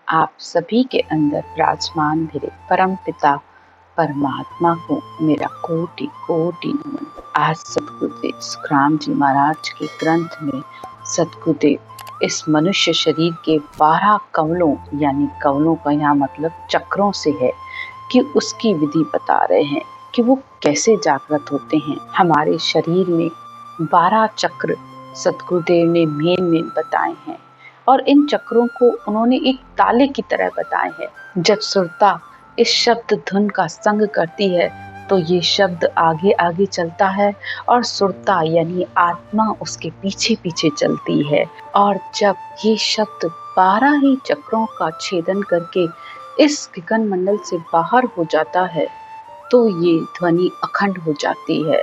आप सभी के अंदर विराजमान मेरे परम पिता परमात्मा को मेरा कोटि कोटि नमन। आज सतगुरुदेव सुखराम जी महाराज के ग्रंथ में सतगुरुदेव इस मनुष्य शरीर के 12 कवलों, यानी कवलों का यहाँ मतलब चक्रों से है, कि उसकी विधि बता रहे हैं कि वो कैसे जागृत होते हैं। हमारे शरीर में 12 चक्र सतगुरुदेव ने मेन बताए हैं और इन चक्रों को उन्होंने एक ताले की तरह बताए हैं। जब सुरता इस शब्द धुन का संग करती है तो ये शब्द आगे आगे चलता है और सुरता यानी आत्मा उसके पीछे पीछे चलती है। और जब ये शब्द 12 ही चक्रों का छेदन करके इस गगन मंडल से बाहर हो जाता है तो ये ध्वनि अखंड हो जाती है।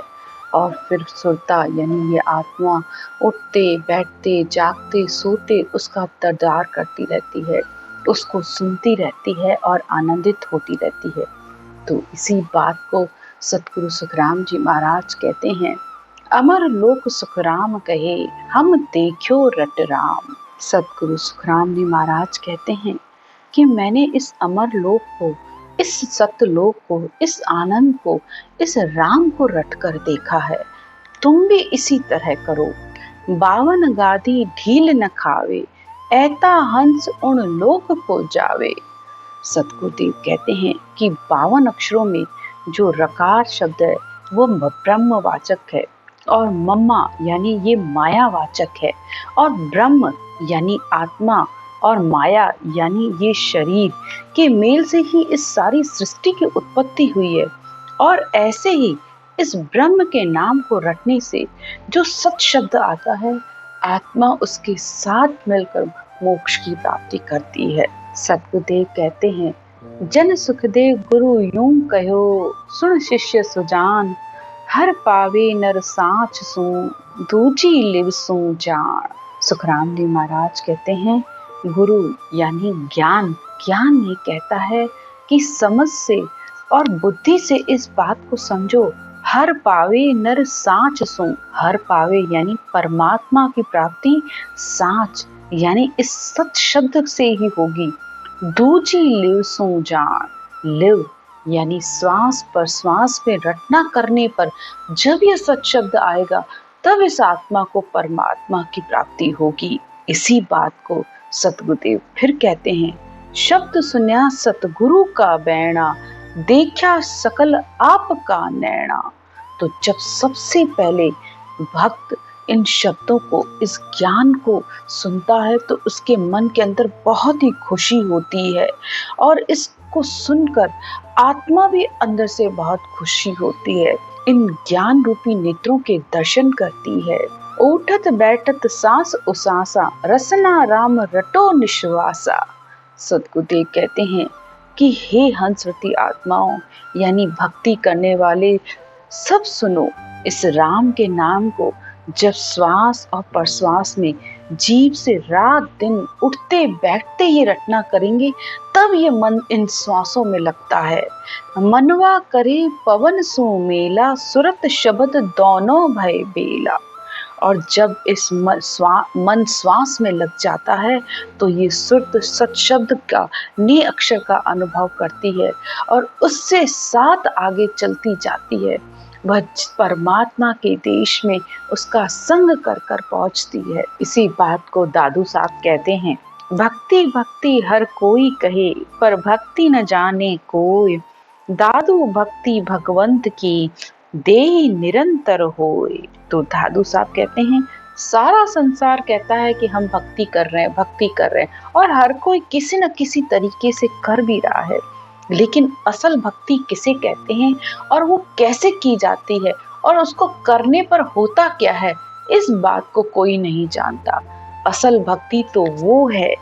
और फिर सुरता यानी ये आत्मा उठते बैठते जागते सोते उसका दरदार करती रहती है, उसको सुनती रहती है और आनंदित होती रहती है। तो इसी बात को सतगुरु सुखराम जी महाराज कहते हैं, अमर लोक सुखराम कहे हम देखो रट राम। सतगुरु सुखराम जी महाराज कहते हैं कि मैंने इस अमर लोक को, इस सत्यलोक को, इस आनंद को, इस राम को रट कर देखा है। तुम भी इसी तरह करो। 52 गादी ढील न खावे, ऐता हंस उन लोक को जावे। सतगुरुदेव कहते हैं कि 52 अक्षरों में जो रकार शब्द है वो ब्रह्मवाचक है और मम्मा यानी ये मायावाचक है और ब्रह्म यानी आत्मा और माया यानी ये शरीर के मेल से ही इस सारी सृष्टि की उत्पत्ति हुई है। और ऐसे ही इस ब्रह्म के नाम को रटने से जो सत शब्द आता है, आत्मा उसके साथ मिलकर मोक्ष की प्राप्ति करती है। सतगुरुदेव कहते हैं, जन सुखदेव गुरु यूं कहो, सुन शिष्य सुजान, हर पावे नर सांच सू, दूजी लिव सू जान। सुखराम जी महाराज कहते हैं, गुरु यानी ज्ञान, ज्ञान ये कहता है कि समझ से और बुद्धि से इस बात को समझो, हर पावे नर सांच सो। हर पावे यानी परमात्मा की प्राप्ति, सांच यानी इस सत शब्द से ही होगी। दूजी लिव सो जान, लिव यानी श्वास पर श्वास में रटना करने पर जब यह सत शब्द आएगा तब इस आत्मा को परमात्मा की प्राप्ति होगी। इसी बात को सतगुरुदेव फिर कहते हैं, शब्द सुन्या सतगुरु का बैणा, देखा सकल आपका नैना। तो जब सबसे पहले भक्त इन शब्दों को, इस ज्ञान को सुनता है तो उसके मन के अंदर बहुत ही खुशी होती है और इसको सुनकर आत्मा भी अंदर से बहुत खुशी होती है, इन ज्ञान रूपी नेत्रों के दर्शन करती है। उठत बैठत सांस उसासा, रसना राम रटो निश्वासा। सतगुरुदेव कहते हैं कि हे हंसवती आत्माओं यानी भक्ति करने वाले सब सुनो, इस राम के नाम को जब श्वास और प्रश्वास में जीभ से रात दिन उठते बैठते ही रटना करेंगे तब ये मन इन श्वासों में लगता है। मनवा करे पवन सु मेला, सुरत शब्द दोनों भय बेला। और जब इस मन श्वास में लग जाता है तो ये सुरत सत शब्द का नी अक्षर का अनुभव करती है और उससे साथ आगे चलती जाती है। वह परमात्मा के देश में उसका संग कर कर पहुंचती है। इसी बात को दादू साहब कहते हैं, भक्ति भक्ति हर कोई कहे, पर भक्ति न जाने कोई, दादू भक्ति भगवंत की, देहि निरंतर होए। तो दादू साहब कहते हैं, सारा संसार कहता है कि हम भक्ति कर रहे हैं, भक्ति कर रहे हैं, और हर कोई किसी न किसी तरीके से कर भी रहा है, लेकिन असल भक्ति किसे कहते हैं और वो कैसे की जाती है और उसको करने पर होता क्या है, इस बात को कोई नहीं जानता। असल भक्ति तो वो है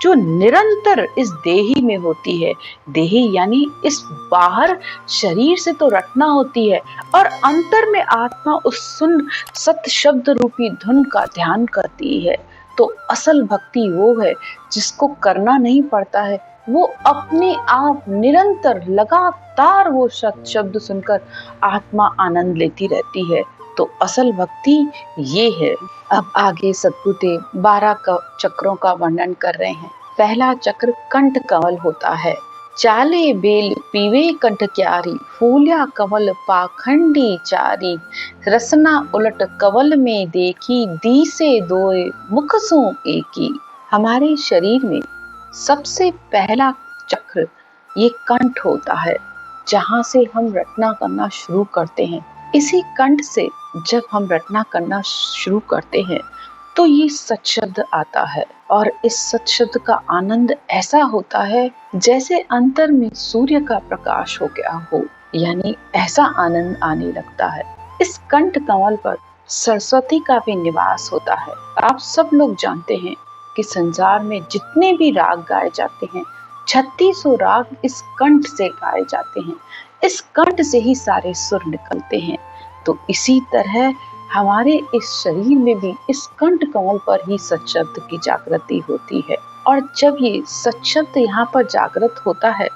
जो निरंतर इस देही में होती है। देही यानी इस बाहर शरीर से तो रटना होती है और अंतर में आत्मा उस सुन सत शब्द रूपी धुन का ध्यान करती है। तो असल भक्ति वो है जिसको करना नहीं पड़ता है, वो अपने आप निरंतर लगातार वो सत शब्द सुनकर आत्मा आनंद लेती रहती है। तो असल भक्ति ये है। अब आगे सतगुरुदेव 12 चक्रों का वर्णन कर रहे हैं। पहला चक्र कंठ कमल होता है। चाले बेल पीवे कंठ क्यारी, फूल्या कमल पाखंडी चारी। रसना उलट कवल में देखी, दी से दोए मुख सो एकी। हमारे शरीर में सबसे पहला चक्र ये कंठ होता है, जहाँ से हम रटना करना शुरू करते हैं। इसी कंठ से जब हम रटना करना शुरू करते हैं तो ये सत्शब्द आता है, और इस सत्शब्द का आनंद ऐसा होता है जैसे अंतर में सूर्य का प्रकाश हो गया हो, यानी ऐसा आनंद आने लगता है। इस कंठ कमल पर सरस्वती का भी निवास होता है। आप सब लोग जानते हैं कि संसार में जितने भी राग गाए जाते हैं, 3600 राग इस कंठ से गाए जाते हैं। इस कंठ से ही सारे सुर निकलते हैं। तो इसी तरह हमारे इस शरीर में भी इस कंठ कमल पर ही सत्शब्द की जागृति होती है। और जब ये सत्शब्द यहाँ पर जागृत होता है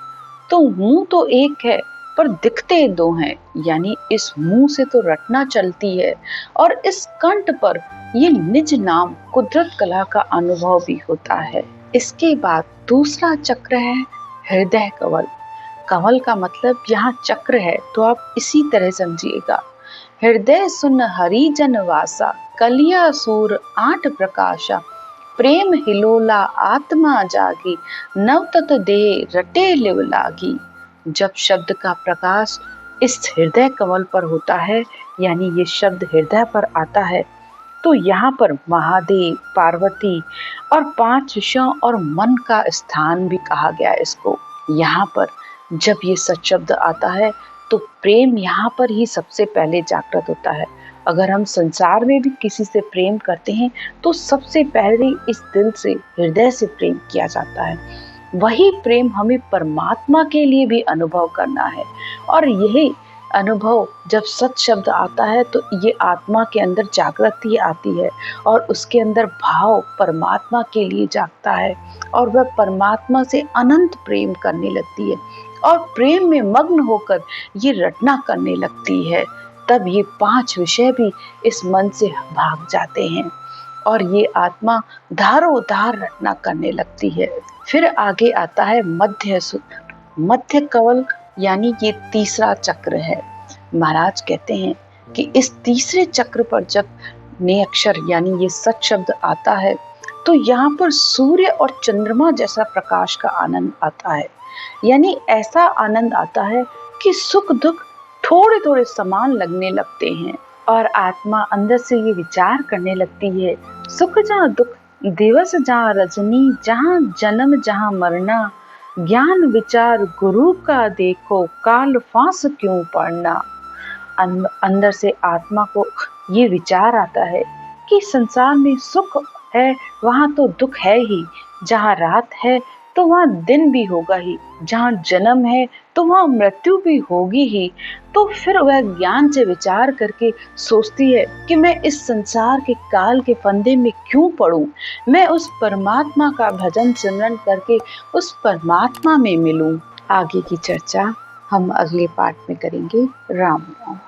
तो मुंह तो एक है पर दिखते दो हैं, यानी इस मुंह से तो रटना चलती है और इस कंठ पर ये निज नाम कुदरत कला का अनुभव भी होता है। इसके बाद दूसरा चक्र है हृदय कमल। कमल का मतलब यहाँ चक्र है, तो आप इसी तरह समझिएगा। हृदय सुन हरिजन वासा, कलिया सूर 8 प्रकाशा। प्रेम हिलोला आत्मा जागी, नव तत दे रटे लिव लागी। जब शब्द का प्रकाश इस हृदय कमल पर होता है, यानी ये शब्द हृदय पर आता है, तो यहाँ पर महादेव, पार्वती और 5 विषयों और मन का स्थान भी कहा गया है इसको। यहाँ पर जब ये सत्शब्द आता है तो प्रेम यहाँ पर ही सबसे पहले जागृत होता है। अगर हम संसार में भी किसी से प्रेम करते हैं तो सबसे पहले इस दिल से, हृदय से प्रेम किया जाता है। वही प्रेम हमें परमात्मा के लिए भी अनुभव करना है, और यही अनुभव जब सत शब्द आता है तो ये आत्मा के अंदर जागृति आती है और उसके अंदर भाव परमात्मा के लिए जागता है, और वह परमात्मा से अनंत प्रेम करने लगती है और प्रेम में मग्न होकर ये रटना करने लगती है। तब ये 5 विषय भी इस मन से भाग जाते हैं और ये आत्मा धारो धार रटना करने लगती है। फिर आगे आता है मध्य कवल, यानी ये तीसरा चक्र है। महाराज कहते हैं कि इस तीसरे चक्र पर जब ने अक्षर यानी ये सत शब्द आता है तो यहाँ पर सूर्य और चंद्रमा जैसा प्रकाश का आनंद आता है। यानी ऐसा आनंद आता है कि सुख दुख थोड़े थोड़े समान लगने लगते हैं और आत्मा अंदर से ये विचार करने लगती है, सुख जहाँ दुख, दिवस जहाँ रजनी, जहाँ जन्म जहाँ मरना, ज्ञान विचार गुरु का देखो, काल फांस क्यों पड़ना। अंदर से आत्मा को ये विचार आता है कि संसार में सुख है वहाँ तो दुख है ही, जहाँ रात है तो वहाँ दिन भी होगा ही, जहाँ जन्म है तो वहाँ मृत्यु भी होगी ही। तो फिर वह ज्ञान से विचार करके सोचती है कि मैं इस संसार के काल के फंदे में क्यों पड़ूं, मैं उस परमात्मा का भजन सिमरन करके उस परमात्मा में मिलूं। आगे की चर्चा हम अगले पार्ट में करेंगे। राम राम।